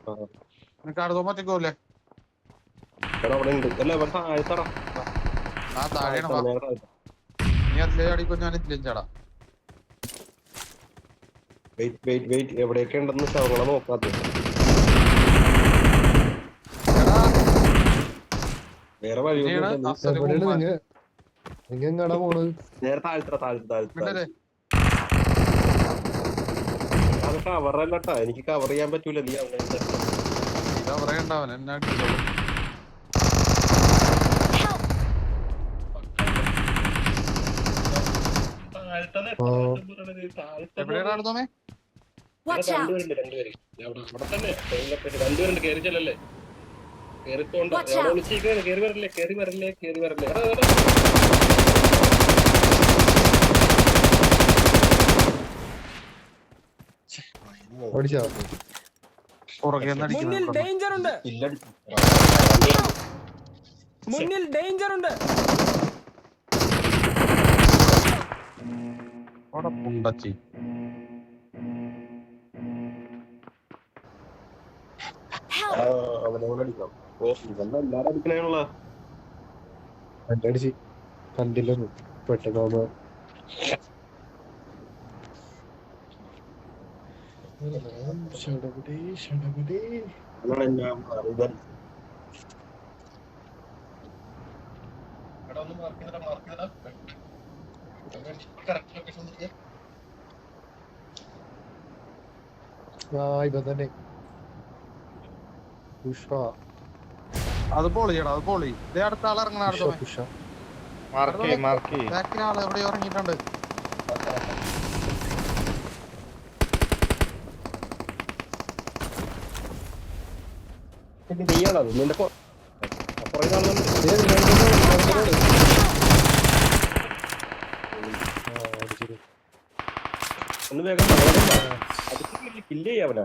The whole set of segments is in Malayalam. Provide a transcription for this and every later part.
നിനക്ക് അടുത്തോ മറ്റേക്കോല്ലേ ആ താഴെയാണ് വാ നീ അതിലേ അടിക്കോ ഞാൻ ഇതിലും ചാടാ എവിടെയൊക്കെ ഉണ്ടെന്ന് ശവങ്ങളെ നോക്കാത്ത വേറെ വഴിയൊന്നും നേരെ താഴ്ത്ത അത് കവറല്ലട്ടാ എനിക്ക് കവർ ചെയ്യാൻ പറ്റൂല നീ പറയണ്ടാവൻ എന്നാ എവിടെയാണ് അടുത്തോമേ രണ്ടുപേരുണ്ട് അവിടെ തന്നെ രണ്ടുപേരുണ്ട് കേറി ചെല്ലല്ലേ കേറിപ്പോണ്ട അവിടെ വിളിച്ചിരിക്കുകയാണ് കേറി വരല്ലേ മുന്നിൽ ഡേഞ്ചർ ഉണ്ട് പുണ്ടച്ചി അവനോടടിക്കാം എല്ലാരും അടിക്കണേനുള്ള അടിച്ച് കണ്ടില്ലെന്ന് പെട്ടെന്ന് ഇപ്പൊ തന്നെ പുഷ്പ അത് പൊളിയടാ അത് പൊളി ഇതേ അടുത്ത ആൾ ഇറങ്ങണ അടുത്തോമേ ബാക്കിന് ആള് എവിടെയോ ഇറങ്ങിയിട്ടുണ്ട് നീയാണത് നിന്റെ ഒന്ന് വേഗം കില്ല് ചെയ്യാവനാ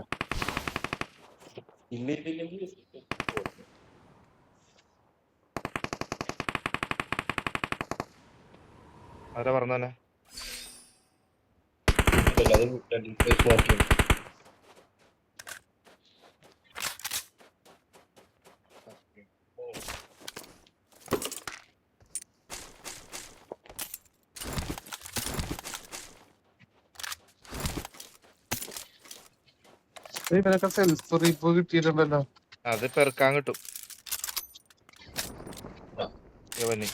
കില്ല് ചെയ്തില്ലെങ്കിൽ ആരാ പറഞ്ഞേ സെൽഫ് റീപ്പ് കിട്ടിയിട്ടുണ്ടല്ലോ അത് പെറുക്കാൻ കിട്ടും ഇവന്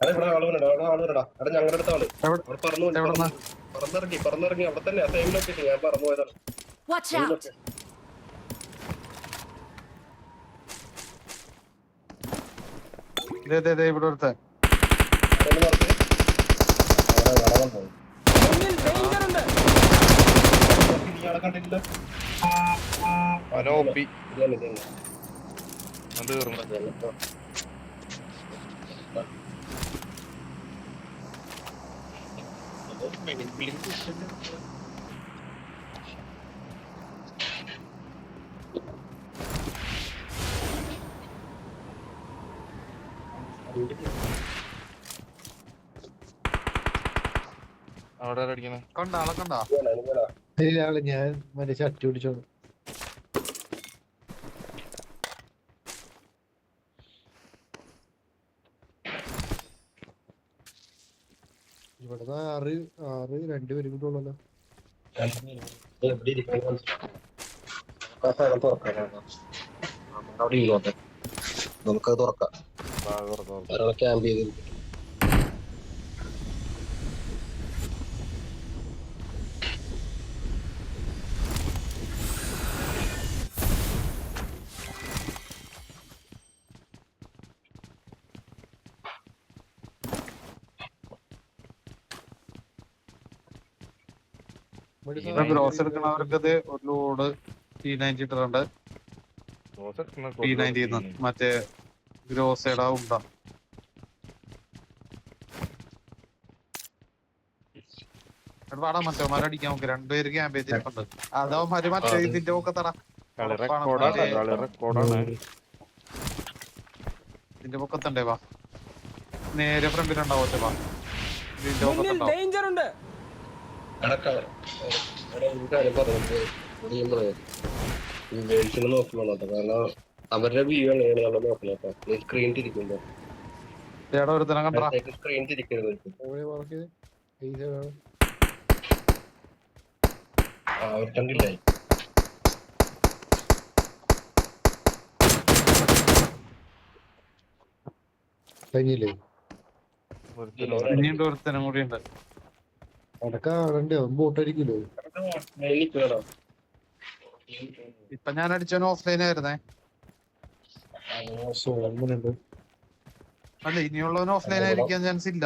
ഇവിടെ ആളുകളാ അവിടെ ഞങ്ങളുടെ അടുത്ത ആള് പറന്നിറങ്ങി അവിടെ തന്നെ സെയിം ലൊക്കേഷൻ ഞാൻ പറഞ്ഞു പോയതാണ് ഇവിടെ അടുത്ത കണ്ടിട്ടില്ല അവനോപ്പി അത് തീർന്നു അവിടെ അടിക്കണേ കണ്ടാ ആളെ കണ്ടാ ഞാൻ മറ്റേ ചട്ടി പിടിച്ചോളൂ ഇവിടുന്ന് ആറ് രണ്ടുപേരും കൂടെ ഉള്ളല്ലോ നമുക്കത് തുറക്കാം ക്യാമ്പ് ചെയ്ത് ഗ്രോസ് എടുക്കണവർക്കത് ഒരു ലോഡ് T90 ഇട്ടിട്ടുണ്ട് T90 മറ്റേ ഗ്രോസയുടെ ഉണ്ട വാടാ മറ്റവന്മാരടിക്കാൻ നോക്ക്. രണ്ടുപേര് ക്യാമ്പ് ചെയ്തിരിപ്പുണ്ട്. അതവന്മാര് മറ്റേ ആ, ഇതിന്റെ പൊക്കത്തടാ. കളി ഉറപ്പാണ് റെക്കോർഡാണ് മറ്റേ കളി റെക്കോർഡാണ്. ഇതിന്റെ പൊക്കത്തുണ്ടേ വാ. നേരെ ഫ്രണ്ടിലുണ്ടാവും ഒറ്റ വാ. ഇതിന്റെ മുന്നിൽ പൊക്കത്തുണ്ടാവും. ഡേഞ്ചർ ഉണ്ട്. നോക്കണം കാരണം അവരുടെ വ്യൂ ആണ് നമ്മൾ നോക്കണം. സ്ക്രീൻ തിരിക്കുമ്പോ ചേട്ടാ ഒരുത്തരം കണ്ടാ. സ്ക്രീൻ തിരിക്കരുത്. കണ്ടില്ലേ കഴിഞ്ഞില്ലേ? ഇനിയുണ്ട് ഒരുത്തനും കൂടി ഉണ്ട്. അടക്ക ആടണ്ടേ? ബോട്ടടിക്കൂലോ? ഇപ്പൊ ഞാൻ അടിച്ചവന് ഓഫ്ലൈൻ ആയിരുന്നേ. സോമനുണ്ട്. അല്ല ഇനിയുള്ളവന് ഓഫ്ലൈൻ ആയിരിക്കാൻ ചാൻസ് ഇല്ല.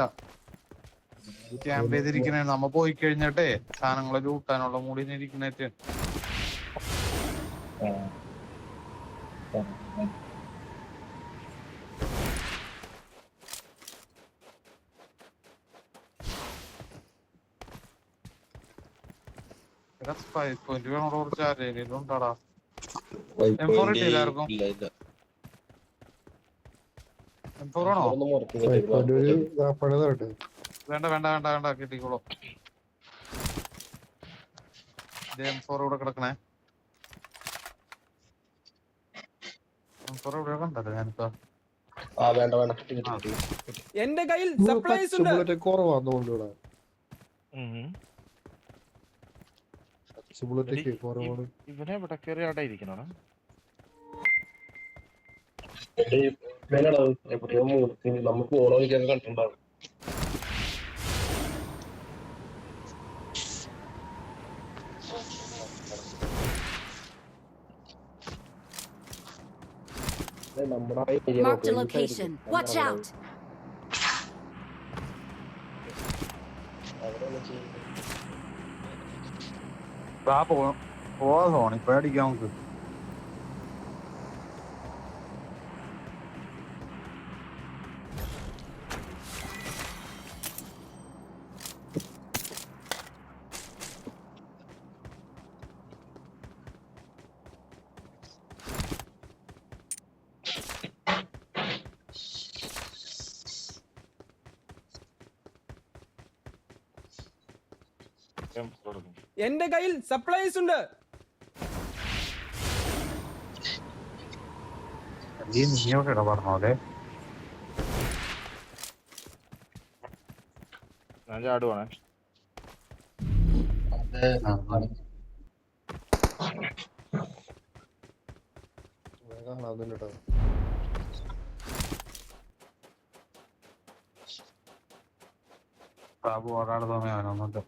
ക്യാമ്പ് ചെയ്തിരിക്കണേ. നമ്മ പോയി കഴിഞ്ഞിട്ടേ സാധനങ്ങളെ ലൂട്ടാനുള്ള മൂടി ഇരിക്കണേറ്റ്. വേണോ കുറച്ച് ആരെങ്കിലും ഉണ്ടാടാ. M4 ഇട്ടില്ലാർക്കും. M4 ആണോ? ഒരു നാപ്പഴതാട്ടെ. വേണ്ട വേണ്ട വേണ്ട വേണ്ട കിട്ടിക്കോളൂ. M4 ഇവിടെ കിടക്കണേ. M4 ഇവിടെ കണ്ടല്ലോ ഞാനിപ്പോ. വേണ്ട വേണ്ട എന്റെ കയ്യിൽ സപ്ലൈസ് ഉണ്ട്. ബുള്ളറ്റ് കുറവാന്നോണ്ടൂടാ. ബുള്ളറ്റ് കുറവാണ്. ഇവനെ ഇവിടെ കയറി അവിടെ ഇരിക്കണോടാ. നമുക്ക് ഓണോയ്ക്കൊക്കെ കണ്ടിട്ടുണ്ടാവും. Marked a location. Watch out! പോവാ സോണി ഇപ്പൊ അടിക്കാൻ നമുക്ക്. എന്റെ കയ്യിൽ സപ്ലൈസ് ഉണ്ട്. നീയോടെ പറഞ്ഞോലെ ഞാൻ ചാടുവാണേ. കാണാവുന്നില്ലട്ടോ. ബാബു ഒരാൾ തോന്നിയാവനൊന്നുണ്ട്.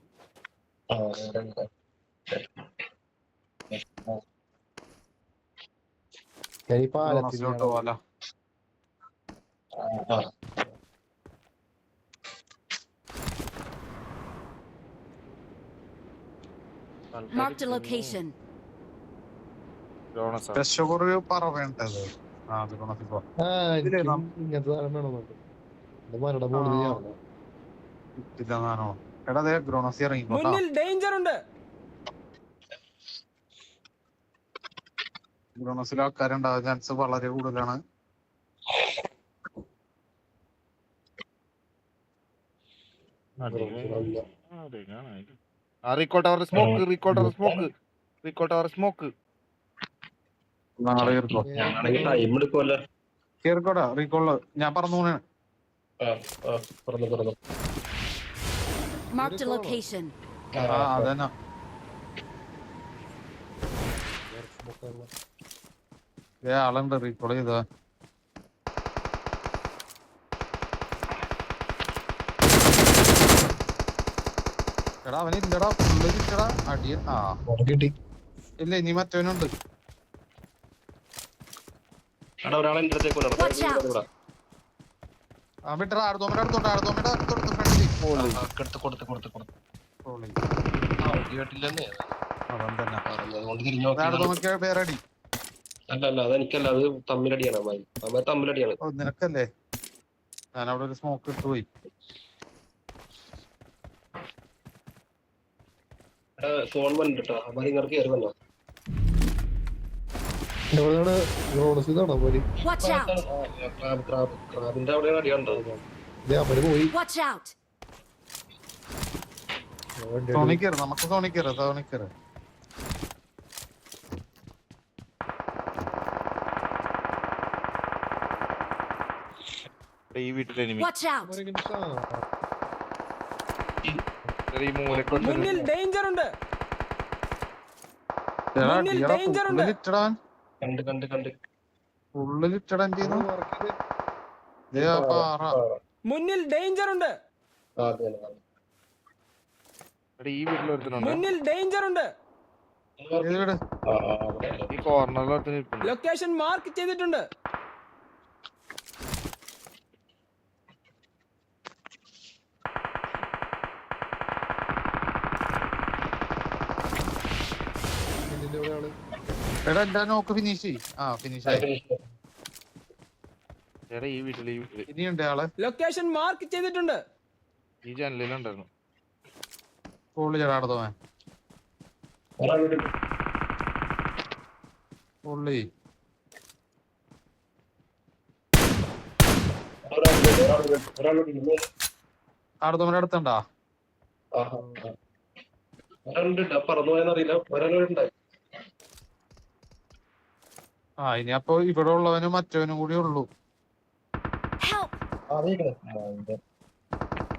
പാലത്തിലോട്ട് പോവാലോ. Marked a location. ഒരു പറവേണ്ടത്. ഇങ്ങനത്തെ സാധനം വേണമെന്നുണ്ട്. മരട മോളിൽ ഇതാണോ? എടാ ദേ ഗ്രോണസി ഇറങ്ങിക്കോട്ടാ. മുന്നിൽ ഡേഞ്ചർ ഉണ്ട്. ഗ്രോണസിൽ ആൾക്കാരുണ്ടാവാൻ ചാൻസ് വളരെ കൂടുതലാണ്. കേറിക്കോടാ റീകോള്. ഞാൻ പറഞ്ഞു പോണേ. Marked a location. അതന്നെ. ആളുണ്ട് റീകോൾ ചെയ്ത. എടാ അവനില്ലടാ. ഫുള്ള് കിട്ടടാ അടിയ. കിട്ടി. ഇല്ല ഇനി മറ്റവനുണ്ട്. വിട്ടടാ. അടുത്തോടെ അടുത്തോട്ട് അടുത്തോടെ അടുത്തോട്ട് ഫ്രണ്ടിൽ അടുത്തോക്കെ പേരടി. അല്ല അതെനിക്കല്ല, അത് തമ്മിലടിയാണ്. തമ്മിലടിയാണ്. നിനക്കല്ലേ? ഞാൻ അവിടെ ഒരു സ്മോക്ക് ഇട്ട് പോയി. ഫോൺ വന്നിട്ടാ അവൻ ഇങ്ങനെ കയറി വന്നോ എവിടെയാണ് റോഡ്സ് ഇതാണോ പോരി Watch out! ക്രാബിന്റെ അവിടെ അടിയുണ്ടോ ഇതേ അവര് പോയി Watch out! തോണിക്കറ് നമുക്ക് തോണിക്കറ് ഈ വീട്ടിൽ എനിമി Watch out! ഈ മൂലക്കൊണ്ട് മുന്നിൽ ഡേഞ്ചർ ഉണ്ട്. എടാ, മുന്നിൽ ടിയറാ, danger ഉണ്ട്. ഉള്ളിലിട്ടടാൻ കണ്ട് ഉള്ളിലിട്ടടാൻ ചെയ്യുന്നു ദേ ആ പാറ മുന്നിൽ ഡേഞ്ചർ ഉണ്ട്. ഈ വീട്ടിൽ ഒരുത്തനുണ്ട് മുന്നിൽ ഡേഞ്ചർ ഉണ്ട്. ഏത് വീട്? ഈ കോർണറിൽ ഒരുത്തൻ ഇരിപ്പുണ്ട് ലൊക്കേഷൻ മാർക്ക് ചെയ്തിട്ടുണ്ട്. എടാ എന്റെ നോക്ക് ഫിനിഷ് ഫിനിഷ് ആയി. എടാ ഈ വീട്ടില് ഇനിയുണ്ട് ആള് ലൊക്കേഷൻ മാർക്ക് ചെയ്തിട്ടുണ്ട്. ഈ ജനലിലുണ്ടായിരുന്നു ഉള്ളി ചേടാടത്തോവൻ ഉള്ളി ആടത്തോവന്റെ അടുത്തുണ്ടാ പറന്നു പോയെന്നറിയില്ല ഒരാളുണ്ടായി ഇനി അപ്പൊ ഇവിടെ ഉള്ളവനും മറ്റവനും കൂടി ഉള്ളൂ. Help!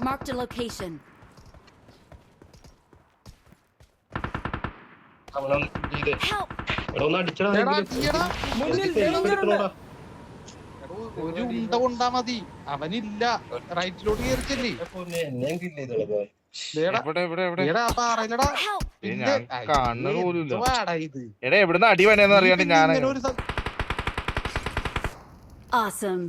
Marked a location. Help! ഒന്ന് അടിച്ചടാ എടാ, തീയെടാ. മുന്നിൽ ഡേഞ്ചർ ഉണ്ട്. എടോ, ഒരു ഉണ്ട കൊണ്ടാ മതി. അവനില്ല റൈറ്റിലോട്ട് കയറിച്ചല്ലേ എന്നെയും കില്ല ചെയ്തോളൂ എവിടെ എവിടെ എവിടെ ആ പാറയിലടാ. Help! ഞാൻ കാണുന്നത് പോലുമില്ല വാടാ ഇത് എടാ എവിടുന്ന് അടി വേണേന്ന് അറിയാണ്ട് ഞാൻ ഇങ്ങനെ ഒരു Awesome.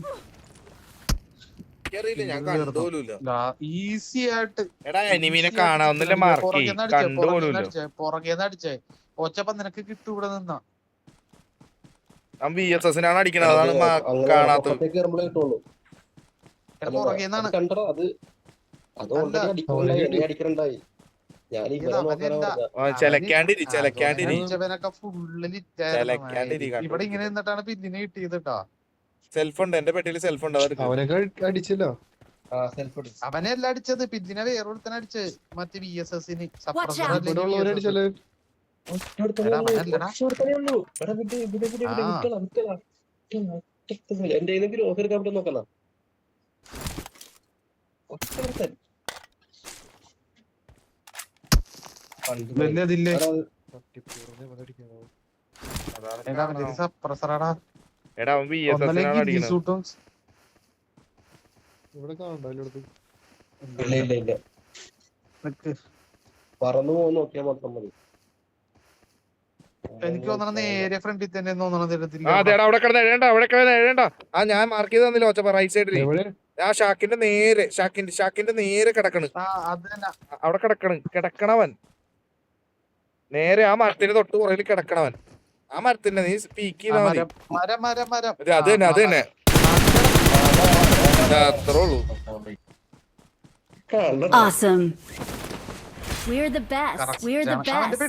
ഞാൻ കണ്ടുപോലുമില്ല ഈസി ആയിട്ട് എടാ എനിമീനെ കാണാവുന്നില്ല മാർക്ക് കണ്ടുപോലുമില്ല പുറകേന്ന് അടിച്ചേ ഒച്ചപ്പ നിനക്ക് കിട്ടും ഇവിടെ നിന്നാ. ഞാൻ VSS-നാണ് അടിക്കണത് അതാണ് കാണാത്തത് കയറുമ്പോഴേ കിട്ടുള്ളൂ എടാ, പുറകേന്നാണ് കണ്ടോ അത് ഓൾറെഡി അടിക്കണ്ടായി ഞാൻ ചെലക്കാണ്ടിരി അടിച്ചവനൊക്കെ ഫുള്ള് ചെലക്കാണ്ടിരി ഇവിടെ ഇങ്ങനെ നിന്നിട്ടാണ് പിന്നിനെ കിട്ടിയത് കേട്ടാ. സെൽഫ് ഉണ്ട് എന്റെ പെട്ടിയിൽ സെൽഫ് ഉണ്ട് അതെടുക്ക്. അവനൊക്കെ അടിച്ചല്ലോ അവനെ അല്ല അടിച്ചത് പിന്നിനെ വേറൊരുത്തനെ അടിച്ചത് മറ്റേ VSS-ന് Watch out. ഇവിടെ ഉള്ളവരെ അടിച്ചല്ലോ എന്റെ ഗ്രോസ് എടുക്കാൻ പറ്റും നോക്കണ വലിയതില്ലേ അതാണ് സപ്രസറാടാ. എടാ അവൻ VSS-നാണ് അടിക്കണത് സൂട്ടും ഇവിടെ കാണണ്ടോ എല്ലായിടത്തും ഇല്ല പറന്നു പോകുന്ന നോക്കിയാൽ മാത്രം മതി എനിക്ക് തോന്നണ നേരെ ഫ്രണ്ടിൽ തന്നെ തോന്നണത് ആ അതെടാ അവിടെ കിടന്ന് എഴേണ്ട ഞാൻ മാർക്ക് ചെയ്ത് തന്നില്ല ഒച്ച റൈറ്റ് സൈഡിൽ എവിടെ ആ ഷാക്കിന്റെ നേരെ കിടക്കണ് അത് തന്നെ അവിടെ കിടക്കണവൻ നേരെ ആ മരത്തിന് തൊട്ട് പുറകിൽ കിടക്കണവൻ ആ മരത്തിന്റെ നീ സ്പീക്ക് ചെയ്താ മതി മരം അത് തന്നെ അത്രേ ഉള്ളൂ Awesome. We're the best. We're the best.